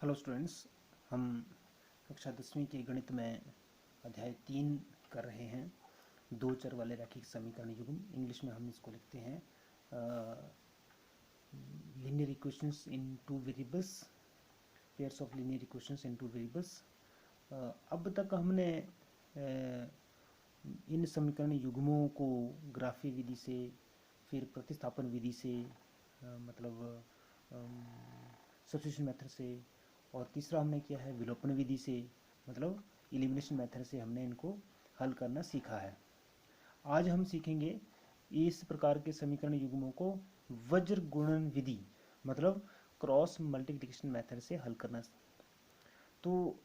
Hello students, हम कक्षा 10वीं के गणित में अध्याय 3 कर रहे हैं। दो चर वाले रैखिक समीकरण युग्म, इंग्लिश में हम इसको लिखते हैं linear equations in two variables, pairs of linear equations in two variables. अब तक हमने इन समीकरण युग्मों को ग्राफी विधि से, फिर प्रतिस्थापन विधि से, मतलब सब्स्टिट्यूशन मेथड से, और तीसरा हमने किया है विलोपन विधि से, मतलब एलिमिनेशन मेथड से हमने इनको हल करना सीखा है। आज हम सीखेंगे इस प्रकार के समीकरण युग्मों को वज्र गुणन विधि, मतलब क्रॉस मल्टीप्लिकेशन मेथड से हल करना। तो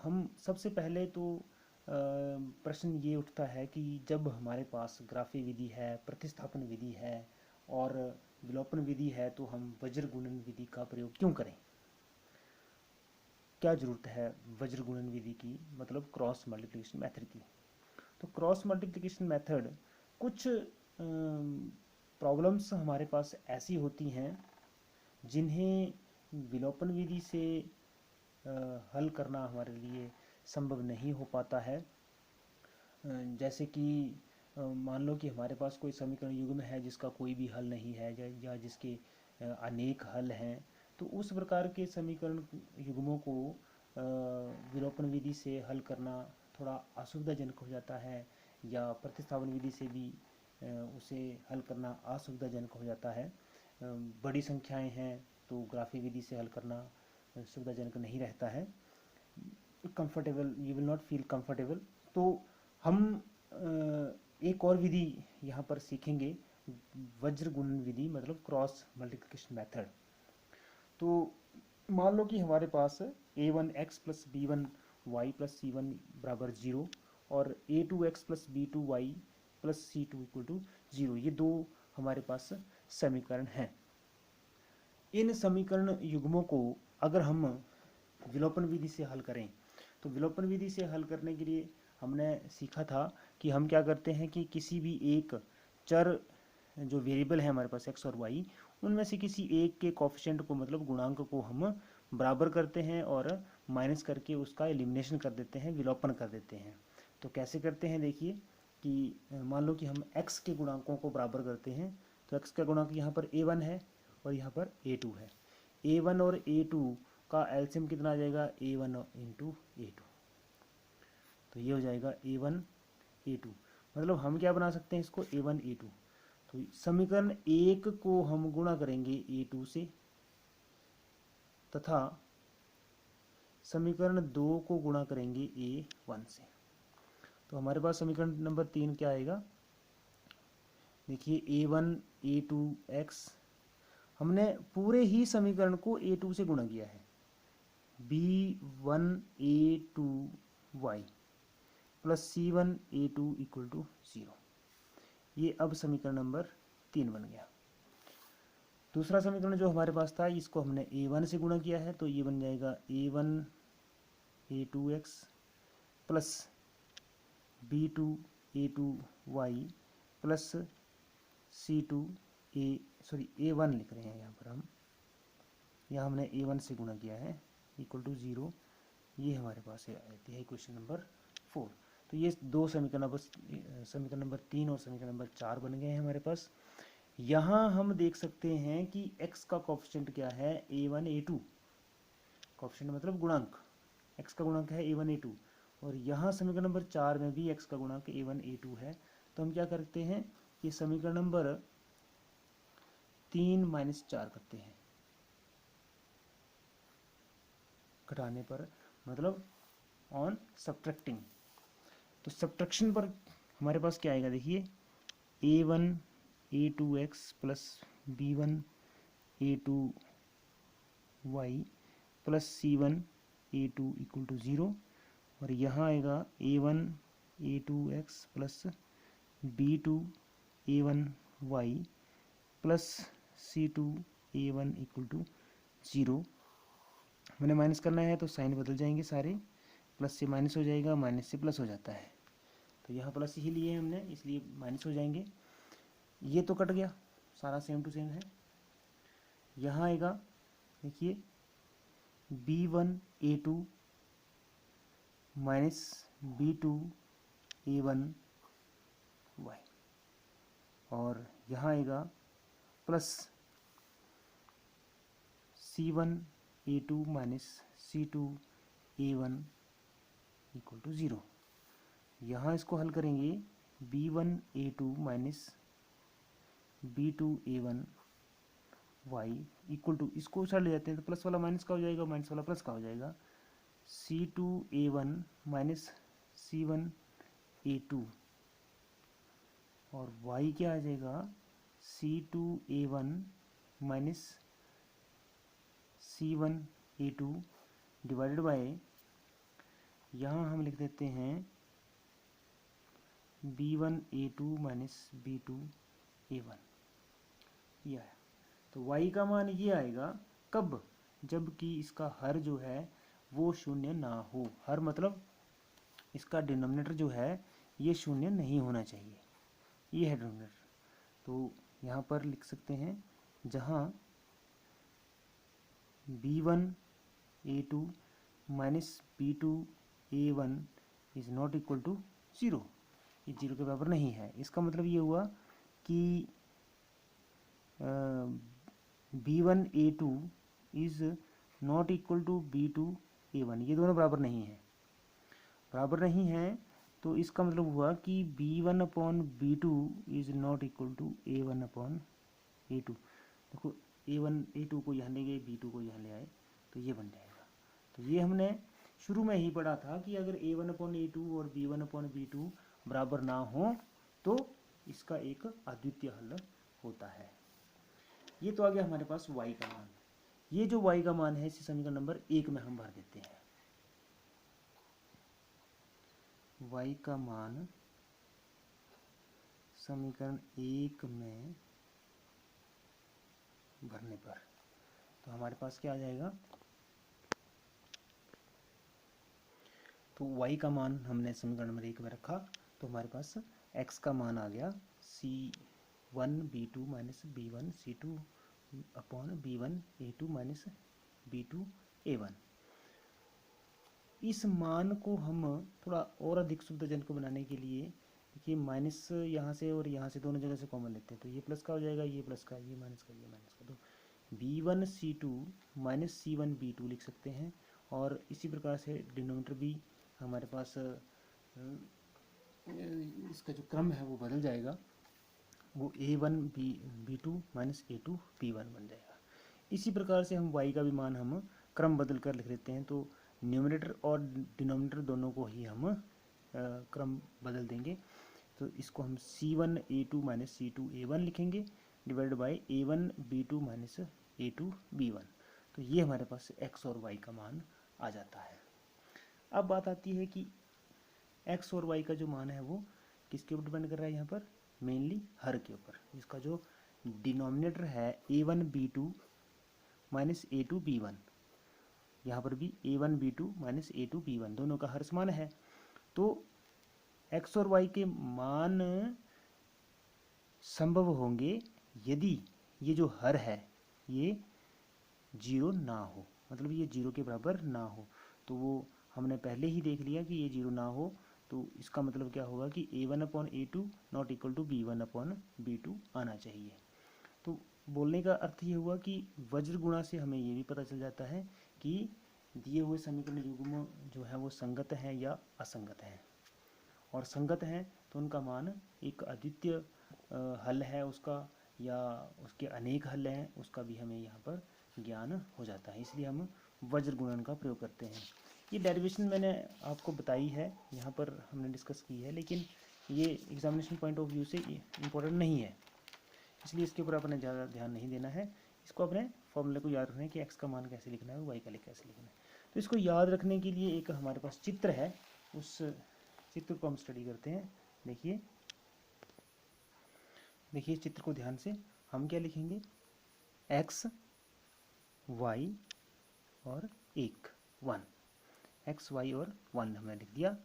हम सबसे पहले तो प्रश्न ये उठता है कि जब हमारे पास ग्राफी विधि है, प्रतिस्थापन विधि है और विलोपन विधि है, तो हम वज्र गुणन विधि का प्रयोग क्यों करें? क्या ज़रूरत है वज्र गुणन विधि की, मतलब क्रॉस मल्टीप्लिकेशन मेथड की? तो क्रॉस मल्टीप्लिकेशन मेथड, कुछ प्रॉब्लम्स हमारे पास ऐसी होती हैं जिन्हें विलोपन विधि से हल करना हमारे लिए संभव नहीं हो पाता है। जैसे कि मान लो कि हमारे पास कोई समीकरण युग्म है जिसका कोई भी हल नहीं है, या जिसके अनेक हल हैं, तो उस प्रकार के समीकरण युग्मों को विलोपन विधि से हल करना थोड़ा असुविधाजनक हो जाता है, या प्रतिस्थापन विधि से भी उसे हल करना असुविधाजनक हो जाता है। बड़ी संख्याएं हैं तो ग्राफी विधि से हल करना सुविधाजनक नहीं रहता है, comfortable, you will not feel comfortable. तो हम एक और विधि यहाँ पर सीखेंगे, वज्र गुणन विधि, मतलब क्रॉस मल्टीप्लिकेशन मेथड। तो मान लो कि हमारे पास a1x plus b1y plus c1 बराबर 0 और a2x plus b2y plus c2 equal to 0, ये दो हमारे पास समीकरण हैं। इन समीकरण युग्मों को अगर हम विलोपन विधि से हल करें, तो विलोपन विधि से हल करने के लिए हमने सीखा था कि हम क्या करते हैं कि किसी भी एक चर, जो वेरिएबल है हमारे पास x और y, उनमें से किसी एक के कोफिशिएंट को, मतलब गुणांक को हम बराबर करते हैं और माइनस करके उसका एलिमिनेशन कर देते हैं, विलोपन कर देते हैं। तो कैसे करते हैं, देखिए कि मान लो कि हम x के गुणांकों को बराबर करते हैं, तो x का गुणांक यहाँ पर a1 है और यहाँ पर a2 है। a1 और a2 का एलसीएम कितना आ जाएगा? a1 into a2। तो ये हो जाएगा a1 a2, मतलब हम क्या बना सकते हैं इसको, a1 a2। तो समीकरण 1 को हम गुणा करेंगे a2 से, तथा समीकरण 2 को गुणा करेंगे a1 से। तो हमारे पास समीकरण नंबर 3 क्या आएगा? देखिए a1 a2x, हमने पूरे ही समीकरण को a2 से गुणा किया है, b1 a2y plus c1 a2 equal to 0। ये अब समीकरण नंबर 3 बन गया। दूसरा समीकरण जो हमारे पास था, इसको हमने a1 से गुणा किया है, तो ये बन जाएगा a1 a2x plus b2 a2y plus c2 a1 लिख रहे हैं यहाँ पर हम, यहाँ हमने a1 से गुणा किया है, इक्वल टू 0। ये हमारे पास आती है क्वेश्चन नंबर 4। तो ये दो समीकरण, बस समीकरण नंबर 3 और समीकरण नंबर 4 बन गए हैं हमारे पास। यहाँ हम देख सकते हैं कि x का कोफिशिएंट क्या है, a1 a2। कोफिशिएंट मतलब गुणांक, x का गुणांक है a1 a2, और यहाँ समीकरण नंबर 4 में भी x का गुणांक a1 a2 है। तो हम क्या करते हैं कि समीकरण नंबर 3 माइनस 4 करते हैं, घटाने पर, मतलब ऑन सब्ट्रैक्टिंग। तो सब्ट्रैक्शन पर हमारे पास क्या आएगा, देखिए a1 a2x plus b1 a2y plus c1 a2 equal to 0, और यहाँ आएगा a1 a2x plus b2 a1y plus c2 a1 equal to 0। मैंने माइनस करना है तो साइन बदल जाएंगे सारे, प्लस से माइनस हो जाएगा, माइनस से प्लस हो जाता है। तो यहाँ प्लस ही लिए हमने, इसलिए माइनस हो जाएंगे। ये तो कट गया, सारा सेम टू सेम है। यहाँ आएगा, देखिए B1 A2 minus B2 A1 y, और यहाँ आएगा plus C1 A2 minus C2 A1 equal to 0। यहाँ इसको हल करेंगे B1 A2 minus B2 A1 y equal to, इसको साइड ले जाते हैं तो प्लस वाला माइनस का हो जाएगा, माइनस वाला प्लस का हो जाएगा, C2 A1 minus C1 A2, और y क्या आ जाएगा C2 A1 minus C1 A2 divided by, यहाँ हम लिख देते हैं B1 A2 minus B2 A1, ये आया। तो y का मान ये आएगा कब, जबकि इसका हर जो है वो शून्य ना हो। हर मतलब इसका डिनोमिनेटर जो है ये शून्य नहीं होना चाहिए, ये है डिनोमिनेटर। तो यहाँ पर लिख सकते हैं जहाँ B1 A2 minus B2 A1 is not equal to 0, ये 0 के बराबर नहीं है। इसका मतलब ये हुआ कि B1 A2 is not equal to B2 A1, ये दोनों बराबर नहीं है, बराबर नहीं है। तो इसका मतलब हुआ कि B1/B2 is not equal to A1/A2। देखो A1 A2 को यहाँ ले गए, B2 को यहाँ ले आए, तो ये बन जाएगा। तो ये हमने शुरू में ही पढ़ा था कि अगर A1/A2 और B1/B2 बराबर ना हो तो इसका एक अद्वितीय हल होता है। ये तो आ गया हमारे पास y का मान। ये जो y का मान है इसे समीकरण नंबर 1 में हम भर देते हैं। y का मान समीकरण 1 में भरने पर तो हमारे पास क्या आ जाएगा, तो y का मान हमने समीकरण नंबर 1 में रखा, तो हमारे पास x का मान आ गया C1 B2 minus B1 C2 upon B1 A2 minus B2 A1। इस मान को हम थोड़ा और अधिक सुविधाजनक बनाने के लिए देखिए माइनस यहाँ से और यहाँ से दोनों जगह से कॉमन लेते हैं, तो ये प्लस का हो जाएगा, ये प्लस का, ये माइनस का, ये माइनस का, तो B1 C2 minus C1 B2 लिख सकते हैं। और इसी प्रकार से डिनोमिनेटर भी हमारे पास इसका जो क्रम है वो बदल जाएगा, वो A1 B2 minus A2 B1 बन जाएगा। इसी प्रकार से हम y का भी मान हम क्रम बदल कर लिख लेते हैं, तो न्यूमरेटर और डिनोमिनेटर दोनों को ही हम क्रम बदल देंगे। तो इसको हम C1 A2 minus C2 A1 लिखेंगे divide by A1 B2 minus A2 B1। तो ये हमारे पास x और y का मान आ जाता है। अब बात आती है कि x और y का जो मान है वो किसके ऊपर डिपेंड कर रहा है, यहाँ पर मेनली हर के ऊपर। इसका जो डिनोमिनेटर है A1 B2 minus A2 B1, यहाँ पर भी A1 B2 minus A2 B1 दोनों का हर समान है। तो x और y के मान संभव होंगे यदि ये जो हर है ये 0 ना हो, मतलब ये 0 के बराबर ना हो। तो वो हमने पहले ही देख लिया कि ये 0 ना हो, तो इसका मतलब क्या होगा कि A1/A2 not equal to B1/B2 आना चाहिए। तो बोलने का अर्थ ये हुआ कि वज्र गुणा से हमें ये भी पता चल जाता है कि दिए हुए समीकरण युग्म जो है वो संगत हैं या असंगत हैं, और संगत हैं तो उनका मान एक अद्वितीय हल है उसका, या उसके अनेक हल हैं उसका भी हमें यहाँ पर ज्ञान हो जाता है, इसलिए हम वज्र गुणन का प्रयोग करते हैं। ये डेरिवेशन मैंने आपको बताई है, यहाँ पर हमने डिस्कस की है, लेकिन ये एग्जामिनेशन पॉइंट ऑफ व्यू से इम्पोर्टेंट नहीं है, इसलिए इसके ऊपर अपने ज़्यादा ध्यान नहीं देना है। इसको अपने फॉर्मूले को याद रखना है कि x का मान कैसे लिखना है और y का कैसे लिखना है। तो इसको याद रखने के लिए एक हमारे पास चित्र है, उस चित्र को हम स्टडी करते हैं। देखिए देखिए चित्र को ध्यान से, हम क्या लिखेंगे, x y और 1 x y और 1 हमने लिख दिया।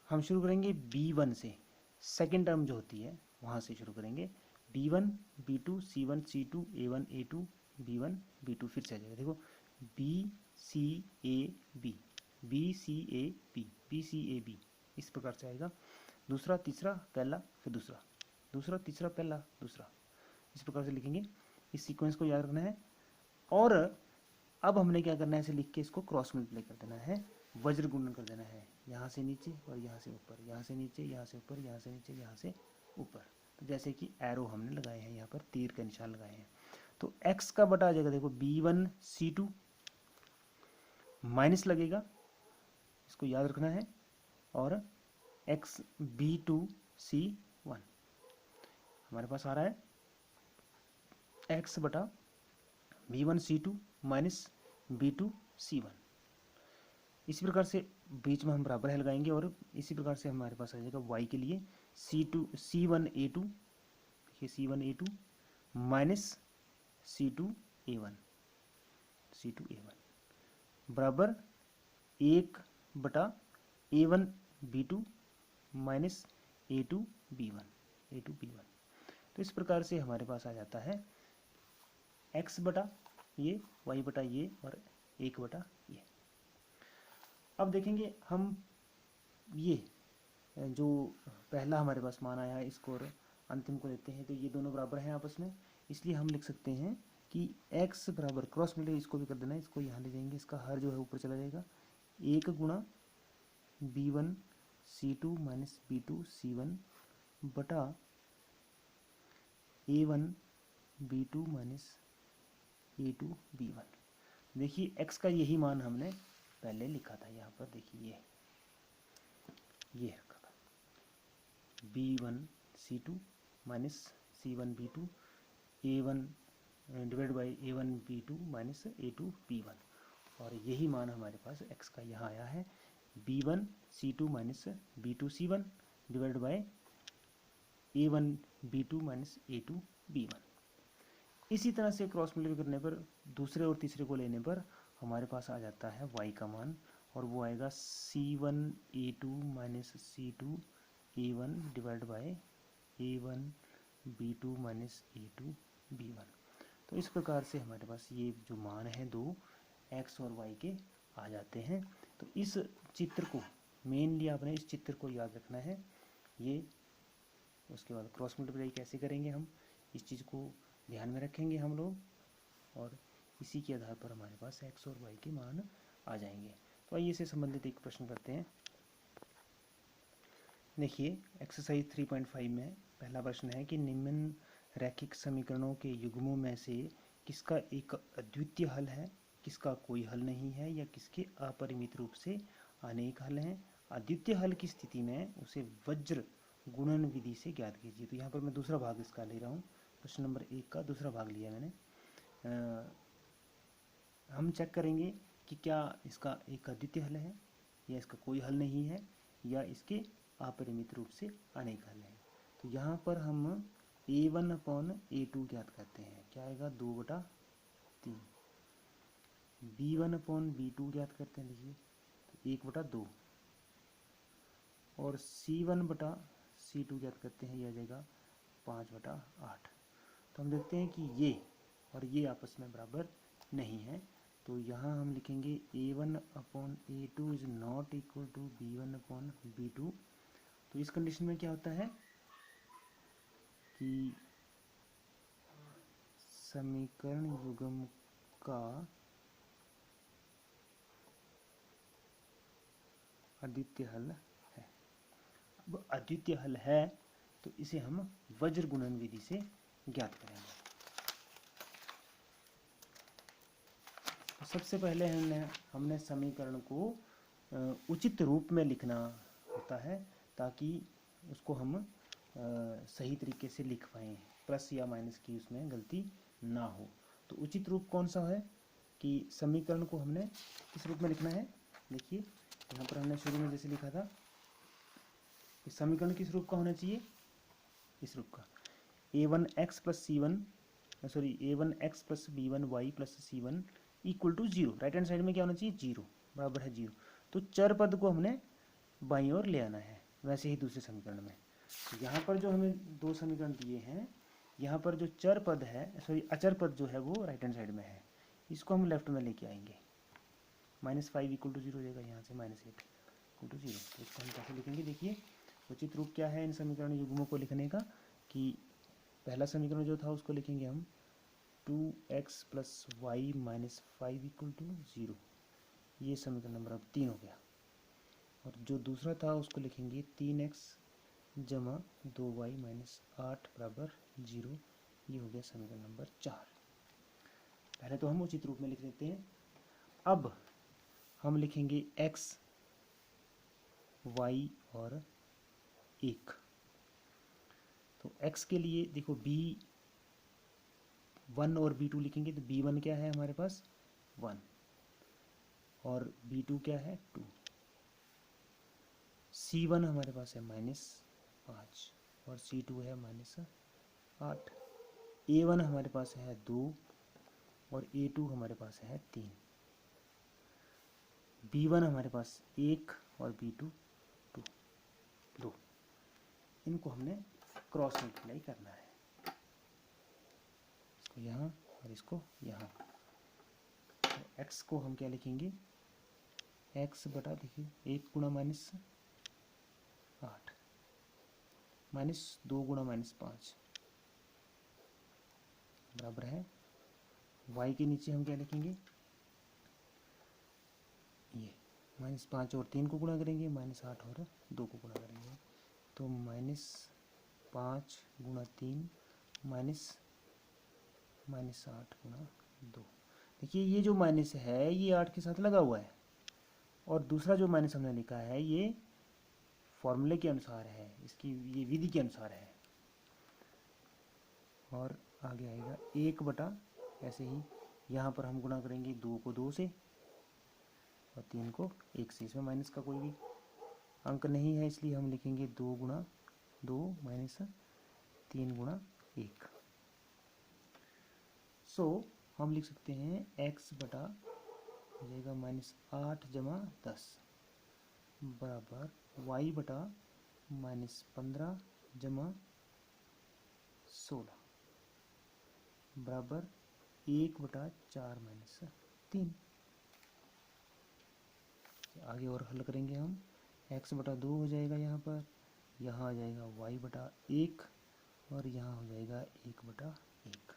हम शुरू करेंगे B1 से, सेकेंड टर्म जो होती है वहाँ से शुरू करेंगे। B1 B2 C1 C2 A1 A2 B1 B2 फिर से आ जाएगा। देखो B C A B, B C A B, B C A B, इस प्रकार से आएगा। दूसरा तीसरा पहला फिर दूसरा, दूसरा तीसरा पहला दूसरा, इस प्रकार से लिखेंगे। इस सीक्वेंस को याद रखना है। और अब हमने क्या करना है, ऐसे लिख के इसको क्रॉस मल्टीप्लाई कर देना है, वज्र गुणन कर देना है, यहाँ से नीचे और यहाँ से ऊपर, यहाँ से नीचे, यहाँ से ऊपर, यहाँ से नीचे, यहाँ से ऊपर। तो जैसे कि एरो हमने लगाए हैं, यहाँ पर तीर के निशान लगाए हैं। तो x का बटा आ जाएगा, देखो B1C2 माइनस लगेगा, इसको याद रखना है, और x B2C1 हमारे पास आ रहा है x बटा B1C2 माइनस B2C1। इसी प्रकार से बीच में हम बराबर है लगाएंगे, और इसी प्रकार से हमारे पास आ जाएगा y के लिए C1A2, देखिए C1A2 माइनस C2A1 बराबर 1 बटा A1B2 माइनस A2B1। तो इस प्रकार से हमारे पास आ जाता है x बटा ये, y बटा ये, और 1 बटा ये। अब देखेंगे हम ये जो पहला हमारे पास मान आया है, इसको और अंतिम को लेते हैं, तो ये दोनों बराबर हैं आपस में, इसलिए हम लिख सकते हैं कि x बराबर क्रॉस मल्टीप्लाई इसको भी कर देना है, इसको यहाँ ले जाएंगे, इसका हर जो है ऊपर चला जाएगा, 1 गुणा B1C2 माइनस B2C1 बटा A1B2 माइनस A2B1। देखिए x का यही मान हमने पहले लिखा था, यहाँ पर देखिए ये रखा था, B1C2 minus C1B2 A1 divide by A1B2 minus A2B1, और यही मान हमारे पास x का यहाँ आया है, B1C2 minus B2C1 divide by A1B2 minus A2B1। इसी तरह से क्रॉस मल्टीप्लाई करने पर, दूसरे और तीसरे को लेने पर हमारे पास आ जाता है y का मान, और वो आएगा C1A2 minus C2A1 divide by A1B2 minus A2B1। तो इस प्रकार से हमारे पास ये जो मान है दो x और y के आ जाते हैं। तो इस चित्र को मेनली आपने इस चित्र को याद रखना है। ये उसके बाद क्रॉस मल्टीप्लाई कैसे करेंगे, हम इस चीज़ को ध्यान में रखेंगे हम लोग, और इसी के आधार पर हमारे पास x और y के मान आ जाएंगे। तो आइए इससे संबंधित एक प्रश्न करते हैं। देखिए एक्सरसाइज 3.5 में पहला प्रश्न है कि निम्न रैखिक समीकरणों के युग्मों में से किसका एक अद्वितीय हल है, किसका कोई हल नहीं है, या किसके अपरिमित रूप से अनेक हल हैं। अद्वितीय हल की स्थिति में उसे वज्र गुणन विधि से ज्ञात कीजिए। तो यहाँ पर मैं दूसरा भाग इसका ले रहा हूँ, प्रश्न नंबर 1 का दूसरा भाग लिया मैंने। हम चेक करेंगे कि क्या इसका एक अद्वितीय हल है, या इसका कोई हल नहीं है, या इसके अपरिमित रूप से अनेक हल हैं। तो यहाँ पर हम A1/A2 ज्ञात करते हैं, क्या आएगा 2/3। B1/B2 ज्ञात करते हैं, देखिए तो 1/2, और C1/C2 ज्ञात करते हैं, यह आ जाएगा 5/8। तो हम देखते हैं कि ये और ये आपस में बराबर नहीं है, तो यहाँ हम लिखेंगे A1/A2 is not equal to B1/B2। तो इस कंडीशन में क्या होता है कि समीकरण युग्म का अद्वितीय हल है। अब अद्वितीय हल है तो इसे हम वज्र गुणन विधि से ज्ञात करेंगे। तो सबसे पहले हमने समीकरण को उचित रूप में लिखना होता है, ताकि उसको हम सही तरीके से लिख पाएँ, प्लस या माइनस की उसमें गलती ना हो। तो उचित रूप कौन सा है कि समीकरण को हमने किस रूप में लिखना है। देखिए यहाँ पर हमने शुरू में जैसे लिखा था कि समीकरण किस रूप का होना चाहिए, इस रूप का A1x plus B1y plus C1 equal to 0। Right hand side में क्या होना चाहिए, 0 बराबर है 0। तो चर पद को हमने बाईं ओर ले आना है। वैसे ही दूसरे समीकरण में यहाँ पर जो हमें दो समीकरण दिए हैं, यहाँ पर जो चर पद है अचर पद जो है वो राइट हैंड साइड में है, इसको हम लेफ्ट में लेके आएंगे, -5 = 0 हो जाएगा, यहाँ से -8 = 0। तो इसको हम कैसे लिखेंगे, देखिए उचित रूप क्या है इन समीकरण युग्मों को लिखने का, कि पहला समीकरण जो था उसको लिखेंगे हम 2x + y - 5 = 0, ये समीकरण नंबर अब 3 हो गया। और जो दूसरा था उसको लिखेंगे 3x + 2y - 8 = 0, ये हो गया समीकरण नंबर 4। पहले तो हम उचित रूप में लिख लेते हैं। अब हम लिखेंगे x, y और 1। तो x के लिए देखो B1 और B2 लिखेंगे, तो B1 क्या है हमारे पास 1 और B2 क्या है 2। C1 हमारे पास है -5 और C2 है -8। A1 हमारे पास है 2 और A2 हमारे पास है 3। B1 हमारे पास 1 और B2 2। इनको हमने क्रॉस मल्टीप्लाई करना है, इसको यहाँ और इसको यहाँ। तो x को हम क्या लिखेंगे, x बटा देखिए 1 × -8 -2 × -5 बराबर है, y के नीचे हम क्या लिखेंगे, ये -5 और 3 को गुणा करेंगे, -8 और 2 को गुणा करेंगे, तो -5 × 3 -8 × 2। देखिए ये जो माइनस है ये 8 के साथ लगा हुआ है, और दूसरा जो माइनस हमने लिखा है ये फॉर्मूले के अनुसार है, इसकी ये विधि के अनुसार है। और आगे आएगा 1 बटा, ऐसे ही यहाँ पर हम गुणा करेंगे 2 को 2 से और 3 को 1 से। इसमें माइनस का कोई भी अंक नहीं है, इसलिए हम लिखेंगे 2 × 2 - 3 × 1। सो हम लिख सकते हैं x बटा हो जाएगा -8 + 10 बराबर y बटा -15 + 16 बराबर 1 बटा 4 - 3। आगे और हल करेंगे हम, x बटा 2 हो जाएगा यहाँ पर, यहाँ आ जाएगा y बटा 1 और यहाँ हो जाएगा 1 बटा 1।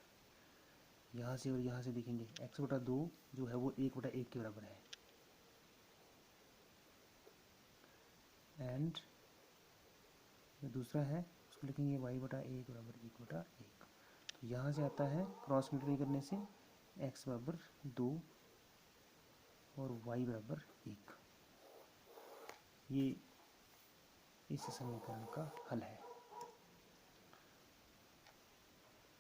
यहाँ से और यहाँ से देखेंगे x बटा 2 जो है वो 1 बटा 1 के बराबर है, एंड जो दूसरा है उसको लिखेंगे y बटा 1 बराबर 1 बटा 1। तो यहाँ से आता है क्रॉस मल्टीप्लाई करने से x बराबर 2 और y बराबर 1। ये इस समीकरण का हल है।